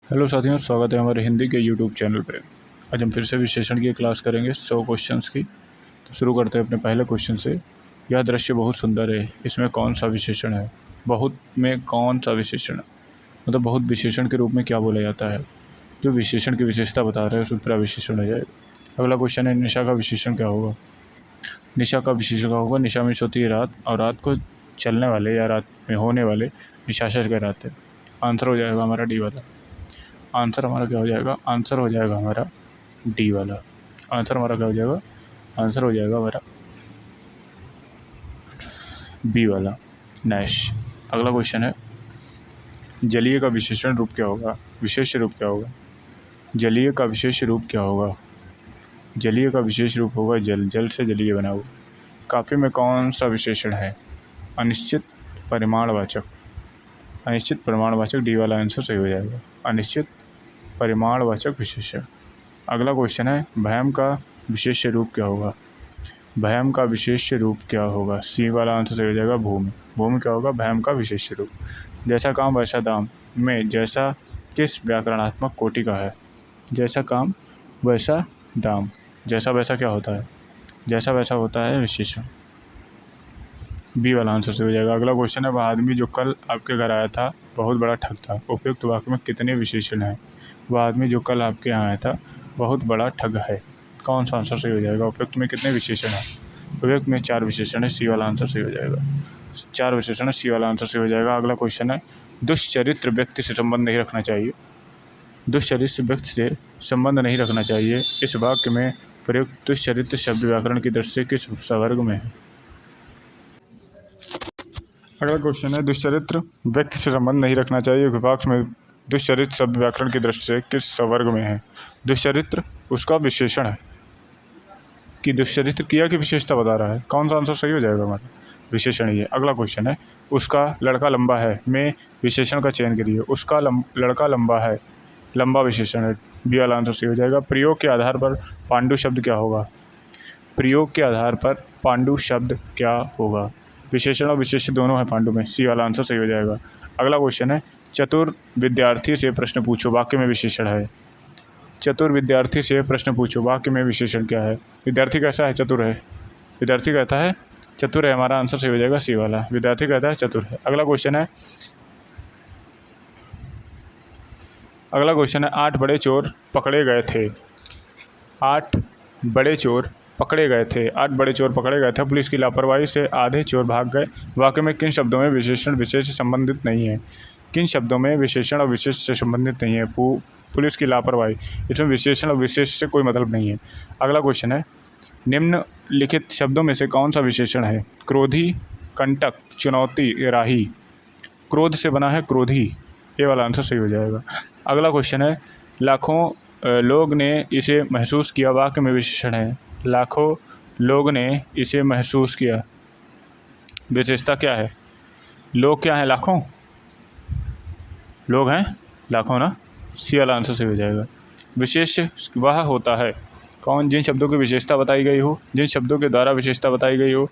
Hello साथियों, स्वागत है हमारे हिंदी के यूट्यूब चैनल पे। आज हम फिर से विशेषण की क्लास करेंगे 100 क्वेश्चंस की। तो शुरू करते हैं अपने पहले क्वेश्चन से। यह दृश्य बहुत सुंदर है, इसमें कौन सा विशेषण है? बहुत में कौन सा विशेषण, मतलब बहुत विशेषण के रूप में क्या बोला जाता है? जो विशेषण की विशेषता बता रहे हैं उस पूरा विशेषण हो जाएगा। अगला क्वेश्चन है, निशा का विशेषण क्या होगा? निशा का विशेषण क्या होगा? निशा में होती है रात, और रात को चलने वाले या रात में होने वाले निशाचर कहलाते हैं। आंसर हो जाएगा हमारा डी वाला। आंसर हमारा क्या हो जाएगा? आंसर हो जाएगा हमारा डी वाला। आंसर हमारा क्या हो जाएगा? आंसर हो जाएगा हमारा बी वाला, नैश। अगला क्वेश्चन है, जलीय का विशेषण रूप क्या होगा? विशेष रूप क्या होगा? जलीय का विशेष रूप क्या होगा? जलीय का विशेष रूप होगा जल। जल से जलीय बना हुआ। काफी में कौन सा विशेषण है? अनिश्चित परिमाणवाचक। अनिश्चित परिमाणवाचक, डी वाला आंसर सही हो जाएगा। अनिश्चित परिमाणवाचक विशेषण। अगला क्वेश्चन है, भयम का विशेष रूप क्या होगा? भयम का विशेष रूप क्या होगा? सी वाला आंसर सही हो जाएगा, भूमि। भूमि क्या होगा? भयम का विशेष रूप। जैसा काम वैसा दाम में जैसा किस व्याकरणात्मक कोटि का है? जैसा काम वैसा दाम। जैसा वैसा क्या होता है? जैसा वैसा होता है विशेषण। बी वाला आंसर सही हो जाएगा। अगला क्वेश्चन है, वह आदमी जो कल आपके घर आया था बहुत बड़ा ठग था। उपयुक्त वाक्य में कितने विशेषण हैं? वह आदमी जो कल आपके यहाँ आया था बहुत बड़ा ठग है। कौन सा आंसर सही हो जाएगा? उपयुक्त में कितने विशेषण हैं? उपयुक्त में 4 विशेषण है। सी वाला आंसर सही हो जाएगा। 4 विशेषण है, सी वाला आंसर सही हो जाएगा। अगला क्वेश्चन है, दुष्चरित्र व्यक्ति से संबंध नहीं रखना चाहिए। दुष्चरित्र व्यक्ति से संबंध नहीं रखना चाहिए। इस वाक्य में प्रयुक्त दुष्चरित्र शब्द व्याकरण की दृष्टि से किस संवर्ग में है? अगला क्वेश्चन है, दुष्चरित्र व्यक्ति से संबंध नहीं रखना चाहिए। विभाग में दुष्चरित्र शब्द व्याकरण की दृष्टि से किस संवर्ग में है? दुष्चरित्र उसका विशेषण है कि दुष्चरित्र क्रिया की विशेषता बता रहा है। कौन सा आंसर सही हो जाएगा हमारा? विशेषण ही है। अगला क्वेश्चन है, उसका लड़का लंबा है में विशेषण का चयन करिए। उसका लड़का लंबा है, लंबा विशेषण है। बी वाला आंसर सही हो जाएगा। प्रयोग के आधार पर पांडु शब्द क्या होगा? प्रयोग के आधार पर पांडु शब्द क्या होगा? विशेषण और विशेष्य दोनों है पांडु में। सी वाला आंसर सही हो जाएगा। अगला क्वेश्चन है, चतुर विद्यार्थी से प्रश्न पूछो, वाक्य में विशेषण है। चतुर विद्यार्थी से प्रश्न पूछो, वाक्य में विशेषण क्या है? विद्यार्थी कैसा है? चतुर है। विद्यार्थी कहता है चतुर है, हमारा आंसर सही हो जाएगा सी वाला। विद्यार्थी कहता है चतुर है। अगला क्वेश्चन है, 8 बड़े चोर पकड़े गए थे। 8 बड़े चोर पकड़े गए थे। 8 बड़े चोर पकड़े गए थे। पुलिस की लापरवाही से आधे चोर भाग गए। वाक्य में किन शब्दों में विशेषण विशेष से संबंधित नहीं है? किन शब्दों में विशेषण और विशेष से संबंधित नहीं है? पुलिस की लापरवाही, इसमें विशेषण और विशेष से कोई मतलब नहीं है। अगला क्वेश्चन है, निम्नलिखित शब्दों में से कौन सा विशेषण है? क्रोधी, कंटक, चुनौती, राही। क्रोध से बना है क्रोधी, ये वाला आंसर सही हो जाएगा। अगला क्वेश्चन है, लाखों लोग ने इसे महसूस किया। वाक्य में विशेषण है। लाखों लोग ने इसे महसूस किया, विशेषता क्या है? लोग क्या है? लाखों लोग हैं, लाखों ना। सी वाला आंसर सही हो जाएगा। विशेष वह होता है कौन? जिन शब्दों की विशेषता बताई गई हो, जिन शब्दों के द्वारा विशेषता बताई गई हो,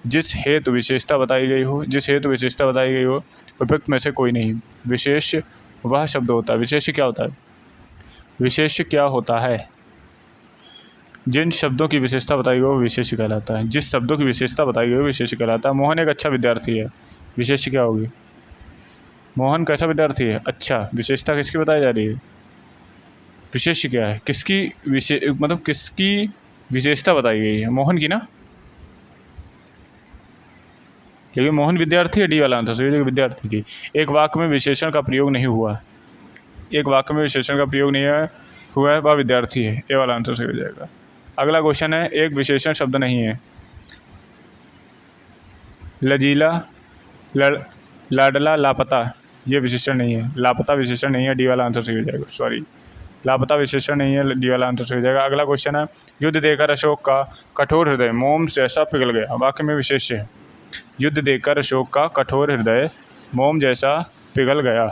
जिस हेतु विशेषता बताई गई हो, जिस हेतु विशेषता बताई गई हो। उपयुक्त में से कोई नहीं। विशेष वह शब्द होता है। विशेष क्या होता है? विशेष क्या होता है? जिन शब्दों की विशेषता बताई गई हो विशेष कहलाता है। जिस शब्दों की विशेषता बताई गई हो विशेष कहलाता है। मोहन एक अच्छा विद्यार्थी है, विशेष क्या होगी? मोहन कैसा विद्यार्थी है? अच्छा। विशेषता किसकी बताई जा रही है? विशेष क्या है? किसकी मतलब किसकी विशेषता बताई गई है? मोहन की ना। लेकिन मोहन विद्यार्थी है, डी वाला आंसर सही है, विद्यार्थी की। एक वाक्य में विशेषण का प्रयोग नहीं हुआ। एक वाक्य में विशेषण का प्रयोग नहीं हुआ है, वह विद्यार्थी है। ए वाला आंसर सही हो जाएगा। अगला क्वेश्चन है, एक विशेषण शब्द नहीं है। लजीला, लाडला, लापता, ये विशेषण नहीं है। लापता विशेषण नहीं है, डी वाला आंसर सही हो जाएगा। सॉरी, लापता विशेषण नहीं है, डी वाला आंसर सही हो जाएगा। अगला क्वेश्चन है, युद्ध देकर अशोक का कठोर हृदय मोम जैसा पिघल गया। वाक्य में विशेष्य है। युद्ध देकर अशोक का कठोर हृदय मोम जैसा पिघल गया।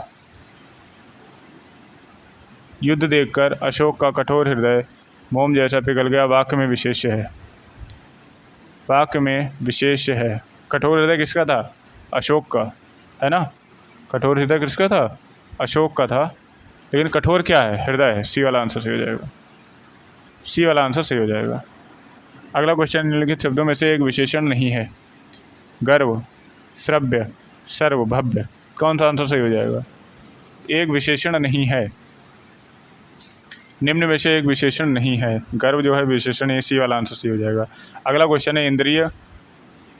युद्ध देखकर अशोक का कठोर हृदय मोम जैसा पिघल गया। वाक्य में विशेष्य है। वाक्य में विशेष्य है। कठोर हृदय किसका था? अशोक का, है ना। कठोर हृदय किसका था? अशोक का था। लेकिन कठोर क्या है? हृदय है। सी वाला आंसर सही हो जाएगा। सी वाला आंसर सही हो जाएगा। अगला क्वेश्चन, निम्नलिखित शब्दों में से एक विशेषण नहीं है। गर्व, श्रव्य, सर्व, भव्य। कौन सा आंसर सही हो जाएगा? एक विशेषण नहीं है। निम्न में से एक विशेषण नहीं है। गर्व जो है विशेषण है। सी वाला आंसर सही हो जाएगा। अगला क्वेश्चन है, इंद्रिय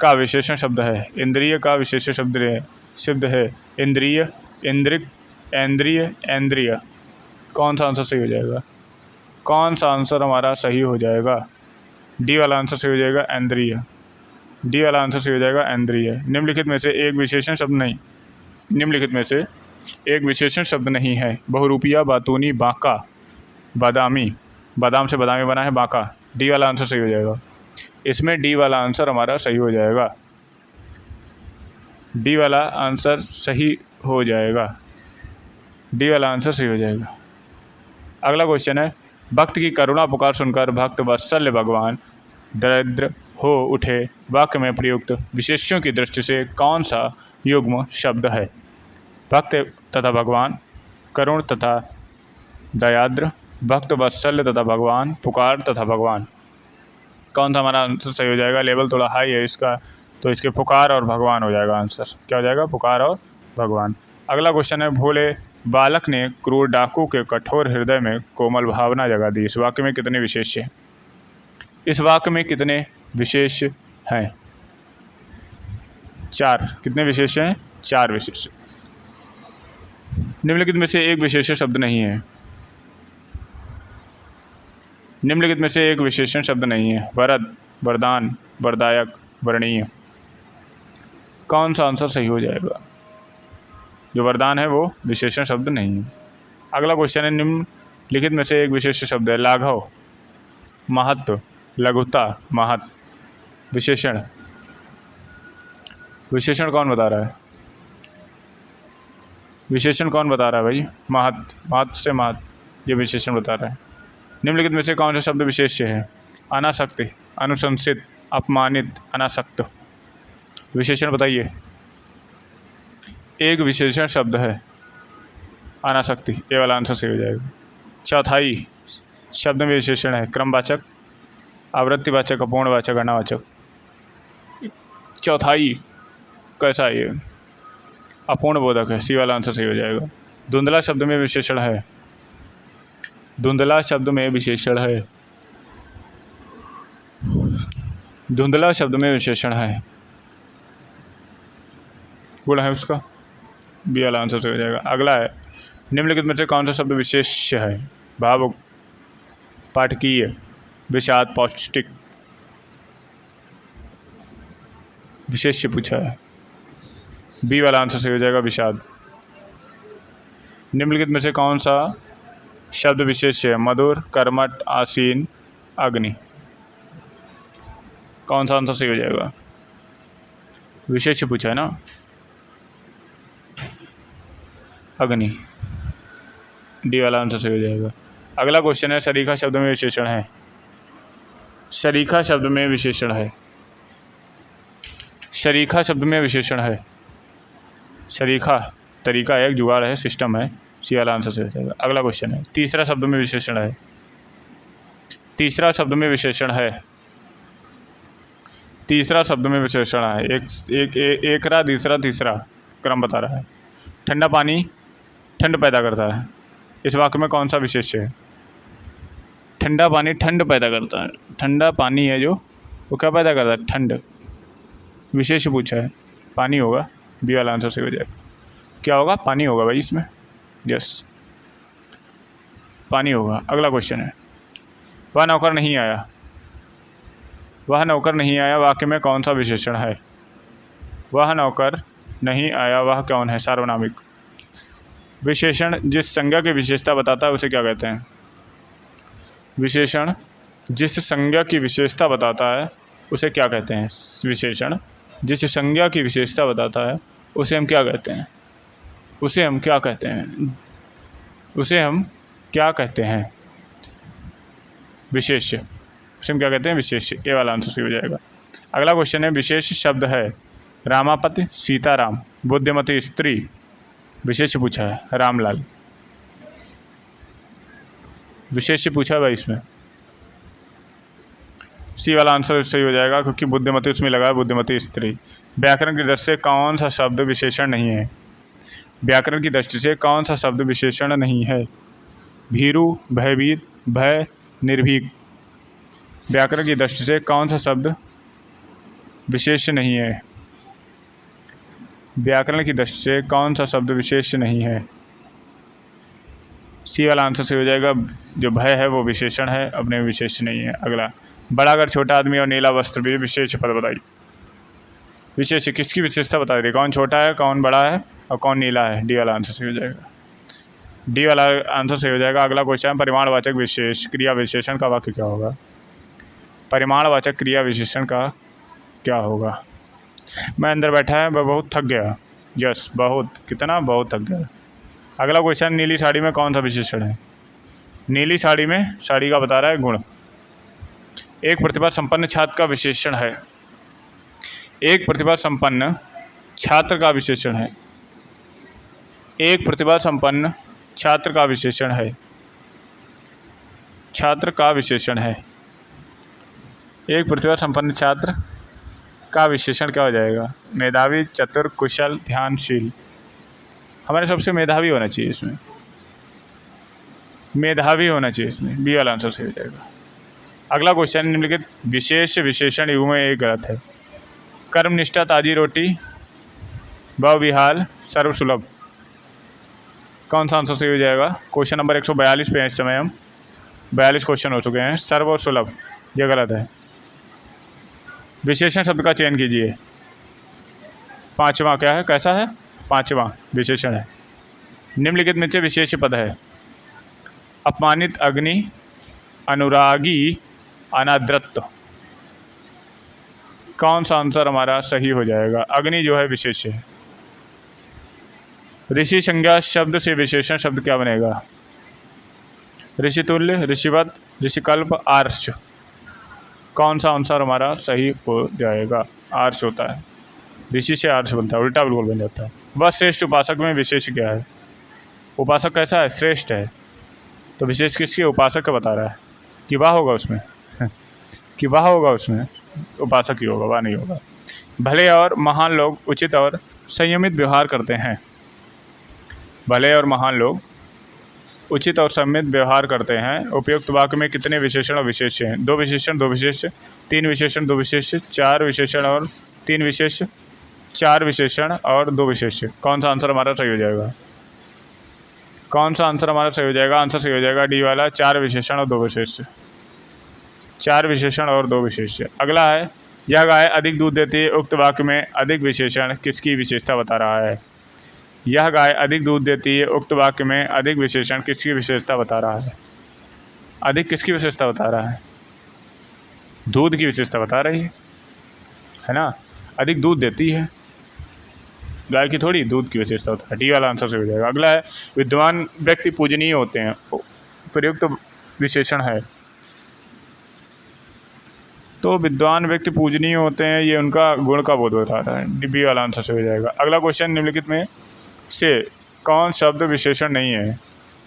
का विशेषण शब्द है। इंद्रिय का विशेषण शब्द है इंद्रिय, इंद्रिक, इंद्रिय, इंद्रिय। कौन सा आंसर सही हो जाएगा? कौन सा आंसर हमारा सही हो जाएगा? डी वाला आंसर सही हो जाएगा, इंद्रिय। डी वाला आंसर सही हो जाएगा, इंद्रिय। निम्नलिखित में से एक विशेषण शब्द नहीं। निम्नलिखित में से एक विशेषण शब्द नहीं है। बहुरूपिया, बातूनी, बांका, बादामी। बादाम से बादामी बना है, बांका। डी वाला आंसर सही हो जाएगा। इसमें डी वाला आंसर हमारा सही हो जाएगा। डी वाला आंसर सही हो जाएगा। डी वाला आंसर सही हो जाएगा। अगला क्वेश्चन है, भक्त की करुणा पुकार सुनकर भक्त वत्सल भगवान दरिद्र हो उठे। वाक्य में प्रयुक्त विशेष्यों की दृष्टि से कौन सा युग्म शब्द है? भक्त तथा भगवान, करुण तथा दयाद्र, भक्त वत्सल तथा भगवान, पुकार तथा भगवान। कौन सा हमारा आंसर सही हो जाएगा? लेवल थोड़ा हाई है इसका, तो इसके पुकार और भगवान हो जाएगा आंसर। क्या हो जाएगा? पुकार और भगवान। अगला क्वेश्चन है, भोले बालक ने क्रूर डाकू के कठोर हृदय में कोमल भावना जगा दी। इस वाक्य में कितने विशेष्य हैं? इस वाक्य में कितने विशेष्य हैं? 4। कितने विशेष्य हैं? 4 विशेष्य। निम्नलिखित में से एक विशेष्य शब्द नहीं है। निम्नलिखित में से एक विशेषण शब्द नहीं है। वरद, वरदान, वरदायक, वर्णीय। कौन सा आंसर सही हो जाएगा? जो वरदान है वो विशेषण शब्द नहीं है। अगला क्वेश्चन है, निम्नलिखित में से एक विशेष शब्द है। लाघव, महत्व, लघुता, महत्व। विशेषण, विशेषण कौन बता रहा है? विशेषण कौन बता रहा है भाई? महत्व, महत्व से महत्व, ये विशेषण बता रहा है। निम्नलिखित में से कौन सा शब्द विशेष्य है? अनासक्ति, अनुशंसित, अपमानित, अनासक्त। विशेषण बताइए। एक विशेषण शब्द है अनासक्ति। ये वाला आंसर सही हो जाएगा। चौथाई शब्द में विशेषण है। क्रमवाचक, आवृत्तिवाचक, अपूर्णवाचक, अनावाचक। चौथाई कैसा है ये? अपूर्ण बोधक है। सी वाला आंसर सही हो जाएगा। धुंधला शब्द में विशेषण है। धुंधला शब्द में विशेषण है। धुंधला शब्द में विशेषण है। गुण है उसका। बी वाला आंसर सही हो जाएगा। अगला है, निम्नलिखित में से कौन सा शब्द विशेष्य है? भावुक, पाठकीय, विषाद, पौष्टिक। विशेष्य पूछा है। बी वाला आंसर सही हो जाएगा, विषाद। निम्नलिखित में से कौन सा शब्द विशेष्य है? मधुर, कर्मठ, आसीन, अग्नि। कौन सा आंसर सही हो जाएगा? विशेष्य पूछा है ना, अग्नि। डी वाला आंसर सही हो जाएगा। अगला क्वेश्चन है, सरीखा शब्द में विशेषण है। सरीखा शब्द में विशेषण है। सरीखा शब्द में विशेषण है। सरीखा तरीका है, एक जुगाड़ है, सिस्टम है। सी वाला आंसर सही हो जाएगा। अगला क्वेश्चन है, तीसरा शब्द में विशेषण है। तीसरा शब्द में विशेषण है। तीसरा शब्द में विशेषण है। एकरा, दूसरा, तीसरा क्रम बता रहा है। ठंडा पानी ठंड पैदा करता है। इस वाक्य में कौन सा विशेष्य है? ठंडा पानी ठंड पैदा करता है। ठंडा पानी है जो, वो क्या पैदा करता है? ठंड। विशेष्य पूछा है, पानी होगा। बी वाला आंसर सही हो जाएगा। क्या होगा? पानी होगा भाई इसमें। यस, पानी होगा। अगला क्वेश्चन है, वह नौकर नहीं आया। वह नौकर नहीं आया वाक्य में कौन सा विशेषण है? वह नौकर नहीं आया, वह कौन है? सार्वनामिक। विशेषण जिस संज्ञा की विशेषता बताता है उसे क्या कहते हैं? विशेषण जिस संज्ञा की विशेषता बताता है उसे क्या कहते हैं? विशेषण जिस संज्ञा की विशेषता बताता है उसे हम क्या कहते हैं? उसे हम क्या कहते हैं? उसे हम क्या कहते हैं? विशेष्य। उसे हम क्या कहते हैं? विशेष्य। ये वाला आंसर सही हो जाएगा। अगला क्वेश्चन है, विशेष शब्द है। रामापति, सीताराम, बुद्धिमती स्त्री। विशेष्य पूछा है, रामलाल। विशेष्य पूछा है भाई इसमें। सी वाला आंसर सही हो जाएगा, क्योंकि बुद्धिमती उसमें लगा है, बुद्धिमती स्त्री। व्याकरण की दृष्टि से कौन सा शब्द विशेषण नहीं है? व्याकरण की दृष्टि से कौन सा शब्द विशेषण नहीं है? भीरु, भयभीत, भय, निर्भीक। व्याकरण की दृष्टि से कौन सा शब्द विशेष नहीं है? व्याकरण की दृष्टि से कौन सा शब्द विशेष नहीं है? सी वाला आंसर सही हो जाएगा। जो भय है वो विशेषण है, अपने में विशेष नहीं है। अगला, बड़ा अगर छोटा आदमी और नीला वस्त्र भी विशेष पद बताइए। विशेष किसकी विशेषता बता रही है? कौन छोटा है, कौन बड़ा है और कौन नीला है? डी वाला आंसर सही हो जाएगा। डी वाला आंसर सही हो जाएगा। अगला क्वेश्चन, परिमाणवाचक विशेष क्रिया विशेषण का वाक्य क्या होगा? परिमाणवाचक क्रिया विशेषण का क्या होगा? मैं अंदर बैठा है, मैं बहुत थक गया। यस, बहुत, कितना बहुत थक गया। अगला क्वेश्चन, नीली साड़ी में कौन सा विशेषण है? नीली साड़ी में, साड़ी का बता रहा है गुण। एक प्रतिभा संपन्न छात्र का विशेषण है। एक प्रतिभा संपन्न छात्र का विशेषण है। एक प्रतिभा संपन्न छात्र का विशेषण है। छात्र का विशेषण है। एक प्रतिभा संपन्न छात्र का विशेषण क्या हो जाएगा? मेधावी, चतुर, कुशल, ध्यानशील। हमारे सबसे मेधावी होना चाहिए इसमें, मेधावी होना चाहिए इसमें। बी वाला आंसर सही हो जाएगा। अगला क्वेश्चन, निम्नलिखित विशेष विशेषण युग में एक गलत है। कर्मनिष्ठा, ताजी रोटी, बहुविहाल, सर्वसुलभ। कौन सा आंसर सही हो जाएगा? क्वेश्चन नंबर 142 पे इस समय हम 42 क्वेश्चन हो चुके हैं। सर्व और सुलभ, यह गलत है। विशेषण शब्द का चयन कीजिए। पांचवा क्या है, कैसा है? पांचवा विशेषण है। निम्नलिखित में से विशेष पद है। अपमानित, अग्नि, अनुरागी, अनादृत। कौन सा आंसर हमारा सही हो जाएगा? अग्नि जो है विशेष है। ऋषि संज्ञा शब्द से विशेषण शब्द क्या बनेगा? ऋषितुल्य, ऋषिवत, ऋषिकल्प, आर्ष। कौन सा आंसर हमारा सही हो जाएगा? आर्ष होता है। ऋषि से आर्ष बनता है, उल्टा बिल्कुल बन जाता है। वह श्रेष्ठ उपासक में विशेष क्या है? उपासक कैसा है? श्रेष्ठ है। तो विशेष किसके? उपासक का बता रहा है। कि वाह होगा उसमें कि वाह होगा उसमें, उपासक ही होगा, वाह नहीं होगा। भले और महान लोग उचित और संयमित व्यवहार करते हैं। भले और महान लोग उचित और संयमित व्यवहार करते हैं। उपयुक्त वाक्य में कितने विशेषण और विशेष्य हैं? दो विशेषण, दो विशेष्य, तीन विशेषण, दो विशेष्य, चार विशेषण और तीन विशेष्य, चार विशेषण और दो विशेष्य। कौन सा आंसर हमारा सही हो जाएगा? कौन सा आंसर हमारा सही हो जाएगा? आंसर सही हो जाएगा डी वाला, चार विशेषण और दो विशेष्य। चार विशेषण और दो विशेष्य। अगला है, यह गाय अधिक दूध देती है। उक्त वाक्य में अधिक विशेषण किसकी विशेषता बता रहा है? यह गाय अधिक दूध देती है। उक्त वाक्य में अधिक विशेषण किसकी विशेषता बता रहा है? अधिक किसकी विशेषता बता रहा है? दूध की विशेषता बता रही है ना। अधिक दूध देती है गाय की, थोड़ी दूध की विशेषता होता है। डी वाला आंसर से हो जाएगा। अगला है, विद्वान व्यक्ति पूजनीय होते हैं। प्रयुक्त विशेषण है। तो विद्वान व्यक्ति पूजनीय होते हैं, ये उनका गुण का बोध बताता है। डी वाला आंसर से हो जाएगा। अगला क्वेश्चन, निम्नलिखित में से कौन शब्द विशेषण नहीं है?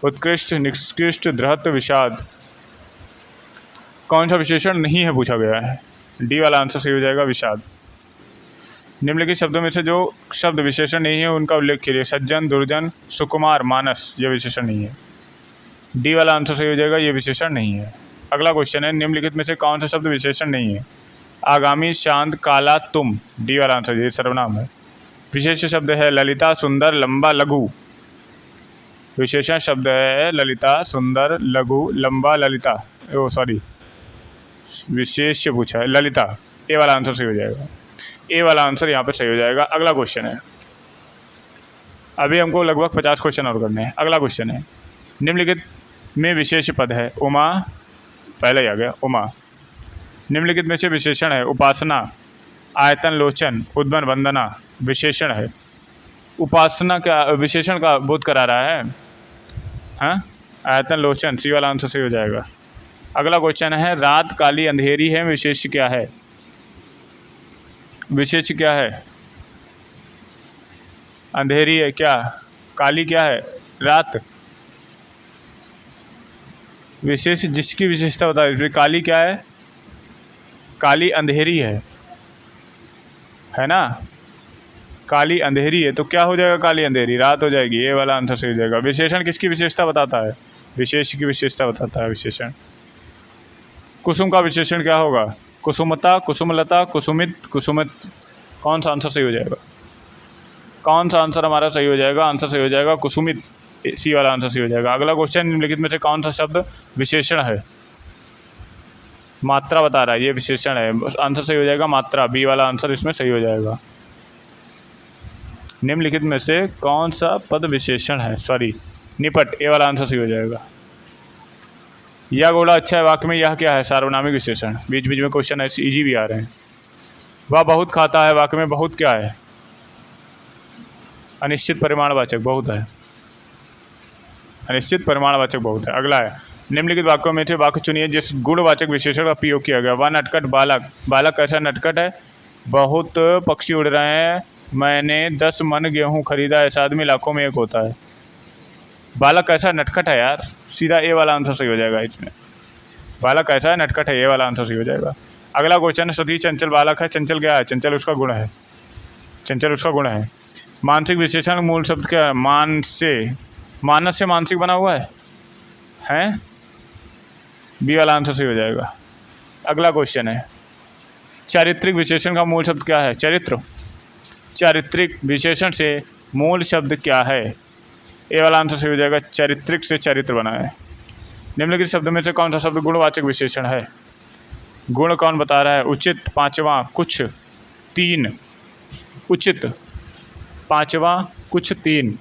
उत्कृष्ट, निकृष्ट, धृत, विषाद। कौन सा विशेषण नहीं है पूछा गया है? डी वाला आंसर सही हो जाएगा, विषाद। निम्नलिखित शब्दों में से जो शब्द विशेषण नहीं है उनका उल्लेख कीजिए। सज्जन, दुर्जन, सुकुमार, मानस। यह विशेषण नहीं है। डी वाला आंसर सही हो जाएगा, ये विशेषण नहीं है। अगला क्वेश्चन है, निम्नलिखित में से कौन सा शब्द विशेषण नहीं है? आगामी, शांत, काला, तुम। डी वाला आंसर, ये सर्वनाम है। विशेष शब्द है ललिता, सुंदर, लंबा, लघु। विशेषण शब्द है ललिता, सुंदर, लघु, लंबा, ललिता। ओ सॉरी, विशेष पूछा है ललिता। ए वाला आंसर सही हो जाएगा। ए वाला आंसर यहाँ पर सही हो जाएगा। अगला क्वेश्चन है, अभी हमको लगभग 50 क्वेश्चन और करने हैं। अगला क्वेश्चन है, निम्नलिखित में विशेष पद है। उमा, पहले ही आ गया उमा। निम्नलिखित में से विशेषण है। उपासना, आयतन, लोचन, उद्वन, वंदना। विशेषण है। उपासना क्या विशेषण का बोध करा रहा है? हाँ, आयतन, लोचन। सी वाला आंसर सही हो जाएगा। अगला क्वेश्चन है, रात काली अंधेरी है। विशेष क्या है? विशेष क्या है? अंधेरी है क्या? काली क्या है? रात। विशेष जिसकी विशेषता बता रही। काली क्या है? काली अंधेरी है ना। काली अंधेरी है तो क्या हो जाएगा? काली अंधेरी, रात हो जाएगी। ये वाला आंसर सही हो जाएगा। विशेषण किसकी विशेषता बताता है? विशेष की विशेषता बताता है विशेषण। कुसुम का विशेषण क्या होगा? कुसुमता, कुसुमलता, कुसुमित, कुसुमित। कौन सा आंसर सही हो जाएगा? कौन सा आंसर हमारा सही हो जाएगा? आंसर सही हो जाएगा कुसुमित, सी वाला आंसर सही हो जाएगा। अगला क्वेश्चन, निम्नलिखित में से कौन सा शब्द विशेषण है? मात्रा बता रहा है, ये विशेषण है। आंसर सही हो जाएगा मात्रा, बी वाला आंसर इसमें सही हो जाएगा। निम्नलिखित में से कौन सा पद विशेषण है? सॉरी निपट, ए वाला आंसर सही हो जाएगा। यह घोड़ा अच्छा है वाक्य में यह क्या है? सार्वनामिक विशेषण। बीच बीच में क्वेश्चन ऐसे इजी भी आ रहे हैं। वह बहुत खाता है वाक्य में बहुत क्या है? अनिश्चित परिमाणवाचक बहुत है। अनिश्चित परिमाणवाचक बहुत है। अगला है, निम्नलिखित वाक्यों में से वाक्य चुनिए जिस गुणवाचक विशेषण का प्रयोग किया गया। वह नटखट बालक, बालक कैसा नटखट है? बहुत पक्षी उड़ रहे हैं, मैंने 10 मन गेहूँ खरीदा, ऐसा आदमी लाखों में एक होता है। बालक कैसा नटखट है यार, सीधा ए वाला आंसर सही हो जाएगा इसमें। बालक कैसा है? नटखट है, ए वाला आंसर सही हो जाएगा। अगला क्वेश्चन, सती चंचल बालक है, चंचल क्या है? चंचल उसका गुण है। चंचल उसका गुण है। मानसिक विशेषण मूल शब्द क्या है? मानस से मानसिक बना हुआ है, हैं? बी वाला आंसर सही हो जाएगा। अगला क्वेश्चन है, चारित्रिक विशेषण का मूल शब्द क्या है? चरित्र। चारित्रिक विशेषण से मूल शब्द क्या है? ए वाला आंसर सही हो जाएगा। चारित्रिक से चरित्र बना है। निम्नलिखित शब्द में से कौन सा शब्द गुणवाचक विशेषण है? गुण कौन बता रहा है? उचित, पांचवा, कुछ, तीन। उचित, पांचवा, कुछ, तीन।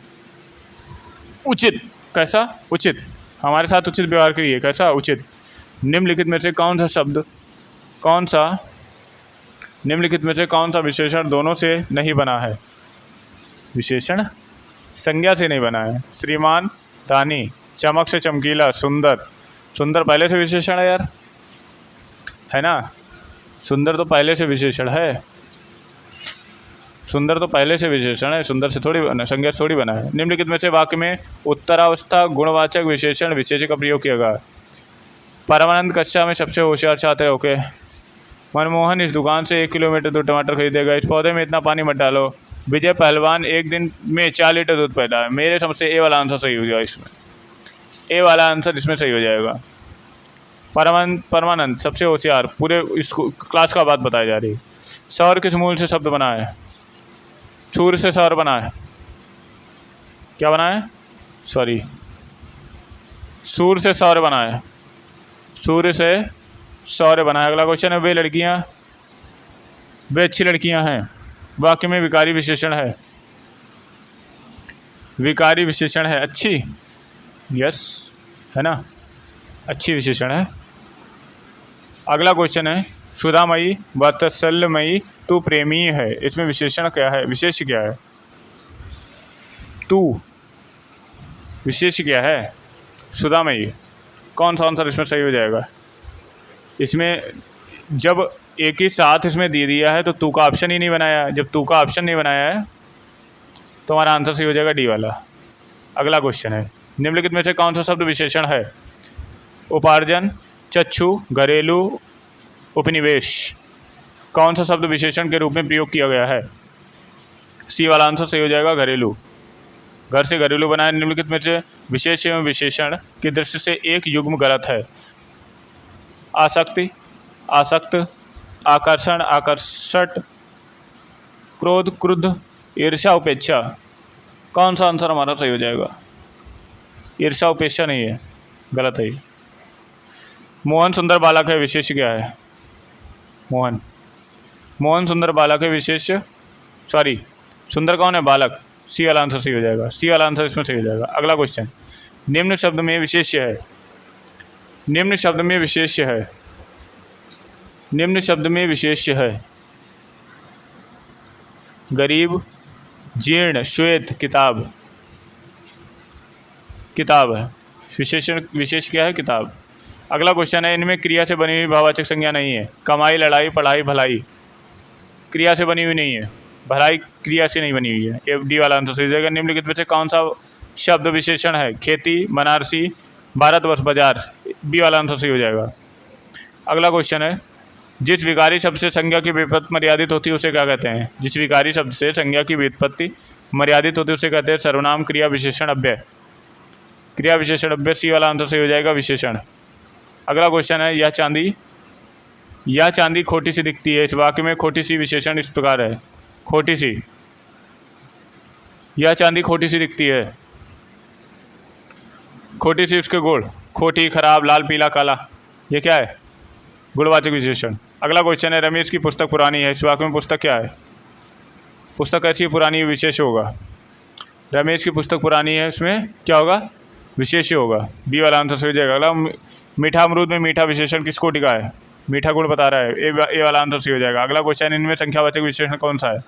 उचित कैसा? उचित, हमारे साथ उचित व्यवहार करिए। कैसा? उचित। निम्नलिखित में से कौन सा शब्द, निम्नलिखित में से कौन सा विशेषण दोनों से नहीं बना है? विशेषण संज्ञा से नहीं बना है। श्रीमान, दानी, चमक से चमकीला, सुंदर। सुंदर पहले से विशेषण है यार, है ना। सुंदर तो पहले से विशेषण है। सुंदर तो पहले से विशेषण है, सुंदर से थोड़ी बना, संज्ञा से थोड़ी बना है। निम्नलिखित में से वाक्य में उत्तरावस्था गुणवाचक विशेषण विशेषण का प्रयोग किया गया। परमानंद कक्षा में सबसे होशियार छात्र है। ओके। मनमोहन इस दुकान से 1 किलोमीटर दूर टमाटर खरीदेगा। इस पौधे में इतना पानी मत डालो। विजय पहलवान एक दिन में 4 लीटर दूध पैदा है। मेरे समझ से ए वाला आंसर सही हो जाएगा इसमें। ए वाला आंसर इसमें सही हो जाएगा। परमानंद सबसे होशियार, पूरे इसको क्लास का बात बताई जा रही है। सौर किस मूल से शब्द बना है? सूर्य से सौर बना है। क्या बना है? सॉरी, सूर्य से सौर बना है। सूर्य से सौर बना है। अगला क्वेश्चन है, वे अच्छी लड़कियां हैं। वाक्य में विकारी विशेषण है। विकारी विशेषण है अच्छी, यस, है ना, अच्छी विशेषण है। अगला क्वेश्चन है, सुधामयी, वात्सल्यमयी, तू प्रेमी है। इसमें विशेषण क्या है? विशेष क्या है? तू विशेष क्या है? सुधामयी। कौन सा आंसर इसमें सही हो जाएगा? इसमें जब एक ही साथ इसमें दे दिया है तो तू का ऑप्शन ही नहीं बनाया है। जब तू का ऑप्शन नहीं बनाया है तो हमारा आंसर सही हो जाएगा डी वाला। अगला क्वेश्चन है, निम्नलिखित में से कौन सा शब्द विशेषण है? उपार्जन, चक्षु, घरेलू, उपनिवेश। कौन सा शब्द विशेषण के रूप में प्रयोग किया गया है? सी वाला आंसर सही हो जाएगा, घरेलू। घर से घरेलू बना है। निम्नलिखित में से विशेष एवं विशेषण की दृष्टि से एक युग्म गलत है। आसक्ति, आसक्त, आकर्षण, आकर्षट, क्रोध, क्रुद्ध, ईर्ष्या, उपेक्षा। कौन सा आंसर हमारा सही हो जाएगा? ईर्ष्या उपेक्षा नहीं है, गलत है। मोहन सुंदर बालक है, विशेष क्या है? मोहन सुंदर बालक है, विशेष, सॉरी, सुंदर कौन है? बालक। सी वाला आंसर सही हो जाएगा। सी वाला आंसर इसमें सही हो जाएगा। अगला क्वेश्चन, निम्न शब्द में विशेष्य है। निम्न शब्द में विशेष्य है। निम्न शब्द में विशेष्य है। गरीब, जीर्ण, श्वेत, किताब। किताब है विशेषण, विशेष क्या है? किताब। अगला क्वेश्चन है, इनमें क्रिया से बनी हुई भाववाचक संज्ञा नहीं है। कमाई, लड़ाई, पढ़ाई, भलाई। क्रिया से बनी हुई नहीं है। भलाई क्रिया से नहीं बनी हुई है। ये डी वाला आंसर सही हो जाएगा। निम्नलिखित में से कौन सा शब्द विशेषण है? खेती, बनारसी, भारतवर्ष, बाजार। बी वाला आंसर सही हो जाएगा। अगला क्वेश्चन है, जिस विकारी शब्द से संज्ञा की व्युत्पत्ति मर्यादित होती है उसे क्या कहते हैं? जिस विकारी शब्द से संज्ञा की व्युत्पत्ति मर्यादित होती है उसे कहते हैं सर्वनाम, क्रिया, विशेषण, अव्यय। क्रिया, विशेषण, अव्यय, सी वाला आंसर सही हो जाएगा, विशेषण। अगला क्वेश्चन है, यह चांदी खोटी सी दिखती है। इस वाक्य में खोटी सी विशेषण इस प्रकार है, खोटी सी। यह चांदी खोटी सी दिखती है, खोटी सी उसके गुण, खोटी, खराब, लाल, पीला, काला, ये क्या है? गुणवाचक विशेषण। अगला क्वेश्चन है, रमेश की पुस्तक पुरानी है। इस वाक्य में पुस्तक क्या है? पुस्तक कैसी पुरानी विशेष होगा? रमेश की पुस्तक पुरानी है, उसमें क्या होगा? विशेष होगा। बी वाला आंसर सही हो जाएगा। अगला, मीठा अमरूद में मीठा विशेषण किस कोटि का है? मीठा गुण बता रहा है, ए वाला आंसर सही हो जाएगा। अगला क्वेश्चन, इनमें संख्यावाचक विशेषण कौन सा है?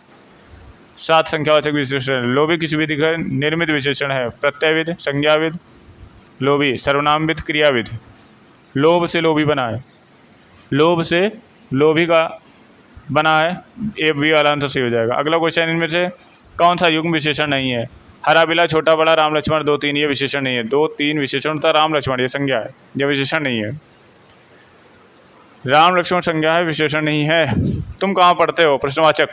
7 संख्यावाचक विशेषण। लोभी किस विधि का निर्मित विशेषण है? प्रत्ययविध, संज्ञाविध, लोभी, सर्वनामविध, क्रियाविध। लोभ से लोभी बना है, लोभ से लोभी का बना है, ए बी वाला आंसर सही हो जाएगा। अगला क्वेश्चन, इनमें से कौन सा युग्म विशेषण नहीं है? हरा बिला, छोटा बड़ा, राम लक्ष्मण, 2 3, ये विशेषण नहीं है। 2 3 विशेषण होता है, राम लक्ष्मण ये संज्ञा है, यह विशेषण नहीं है। राम लक्ष्मण संज्ञा है, विशेषण नहीं है। तुम कहाँ पढ़ते हो? प्रश्नवाचक,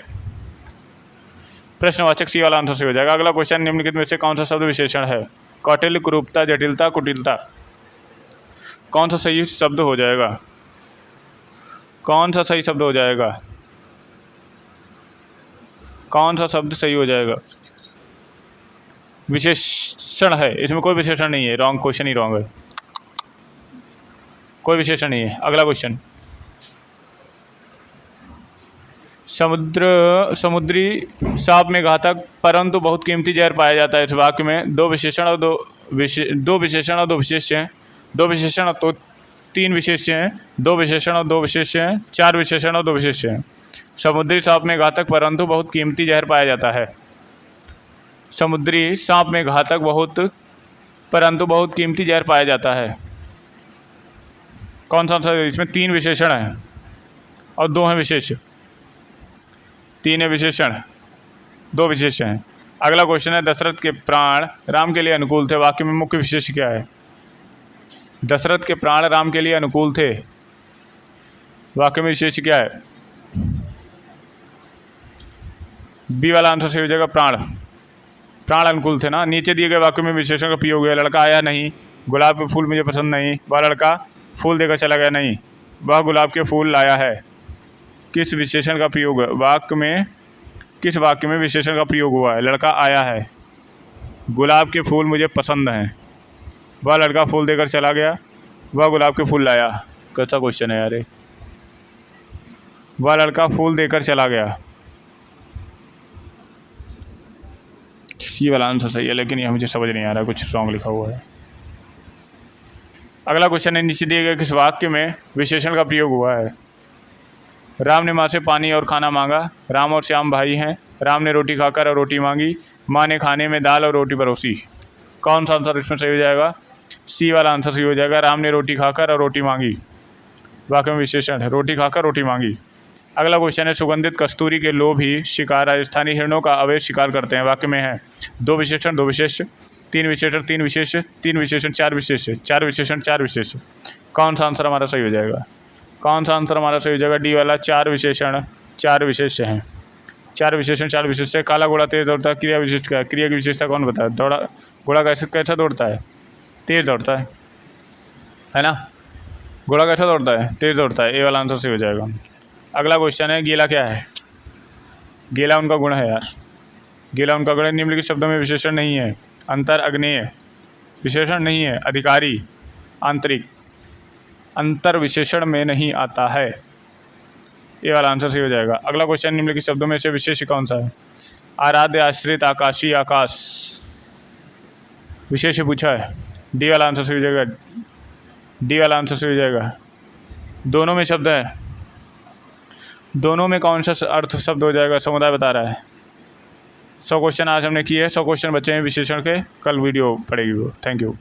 प्रश्नवाचक, सी वाला आंसर सही हो जाएगा। अगला क्वेश्चन, निम्नलिखित में से कौन सा शब्द विशेषण है? कौटिल्य, कुरूपता, जटिलता, कुटिलता। कौन सा सही शब्द हो जाएगा? कौन सा सही शब्द हो जाएगा? कौन सा शब्द सही हो जाएगा? विशेषण है, इसमें कोई विशेषण नहीं है। रॉन्ग, क्वेश्चन ही रॉन्ग है, कोई विशेषण नहीं है। अगला क्वेश्चन, समुद्री सांप में घातक परंतु बहुत कीमती जहर पाया जाता है। इस वाक्य में 2 विशेषण और 2 विशेष्य हैं। 2 विशेषण और 3 विशेष्य हैं, 2 विशेषण और 2 विशेष्य हैं, 4 विशेषण और 2 विशेष्य हैं। समुद्री सांप में घातक परंतु बहुत कीमती जहर पाया जाता है। समुद्री सांप में घातक परंतु बहुत कीमती जहर पाया जाता है। कौन सा? इसमें 3 विशेषण हैं और 2 हैं विशेष्य। 3 है विशेषण, 2 विशेष्य हैं। अगला क्वेश्चन है, दशरथ के प्राण राम के लिए अनुकूल थे। वाक्य में मुख्य विशेष क्या है? दशरथ के प्राण राम के लिए अनुकूल थे, वाक्य में विशेष क्या है? बी वाला आंसर सही हो जाएगा, प्राण। प्राण अनुकूल थे ना। नीचे दिए गए वाक्य में विशेषण का प्रयोग है। लड़का आया नहीं, गुलाब के फूल मुझे पसंद नहीं, वह लड़का फूल देकर चला गया नहीं, वह गुलाब के फूल लाया है। किस विशेषण का प्रयोग है? किस वाक्य में विशेषण का प्रयोग हुआ है? लड़का आया है, गुलाब के फूल मुझे पसंद हैं, वह लड़का फूल देकर चला गया, वह गुलाब के फूल लाया। कैसा क्वेश्चन है यार? वह लड़का फूल देकर चला गया, ये वाला आंसर सही है, लेकिन ये मुझे समझ नहीं आ रहा, कुछ रॉन्ग लिखा हुआ है। अगला क्वेश्चन है, नीचे दिए गए किस वाक्य में विशेषण का प्रयोग हुआ है? राम ने माँ से पानी और खाना मांगा। राम और श्याम भाई हैं। राम ने रोटी खाकर और रोटी मांगी। माँ ने खाने में दाल और रोटी परोसी। कौन सा आंसर इसमें सही हो जाएगा? सी वाला आंसर सही हो जाएगा। राम ने रोटी खाकर और रोटी मांगी, वाक्य में विशेषण है, रोटी खाकर रोटी मांगी। अगला क्वेश्चन है, सुगंधित कस्तूरी के लोभी शिकार राजस्थानी हिरणों का अवैध शिकार करते हैं। वाक्य में है 2 विशेषण 2 विशेष्य, 3 विशेषण 3 विशेष्य, 3 विशेषण 4 विशेष्य, 4 विशेषण 4 विशेष्य। कौन सा आंसर हमारा सही हो जाएगा? कौन सा आंसर हमारा सही हो जाएगा? डी वाला, 4 विशेषण 4 विशेष्य हैं। 4 विशेषण 4 विशेष्य। काला घोड़ा तेज दौड़ता है, क्रिया विशेष क्या है? क्रिया की विशेषता कौन बताया? घोड़ा कैसा दौड़ता है? तेज दौड़ता है ना। घोड़ा कैसा दौड़ता है? तेज दौड़ता है, ए वाला आंसर सही हो जाएगा। अगला क्वेश्चन है, गीला क्या है? गीला उनका गुण है यार, गीला उनका गुण है। निम्नलिखित शब्दों में विशेषण नहीं है। अंतर, अग्नेय, विशेषण नहीं है। अधिकारी, आंतरिक, अंतर विशेषण में नहीं आता है, ये वाला आंसर सही हो जाएगा। अगला क्वेश्चन, निम्नलिखित शब्दों में से विशेष कौन सा है? आराध्य, आश्रित, आकाशी, आकाश, विशेष पूछा है, डी वाला आंसर सही हो जाएगा। डी वाला आंसर सही हो जाएगा। दोनों में शब्द है, दोनों में कौन सा अर्थ शब्द हो जाएगा? समुदाय बता रहा है। 100 क्वेश्चन आज हमने किए, 100 क्वेश्चन बचे हैं विशेषण के, कल वीडियो पड़ेगी वो। Thank you.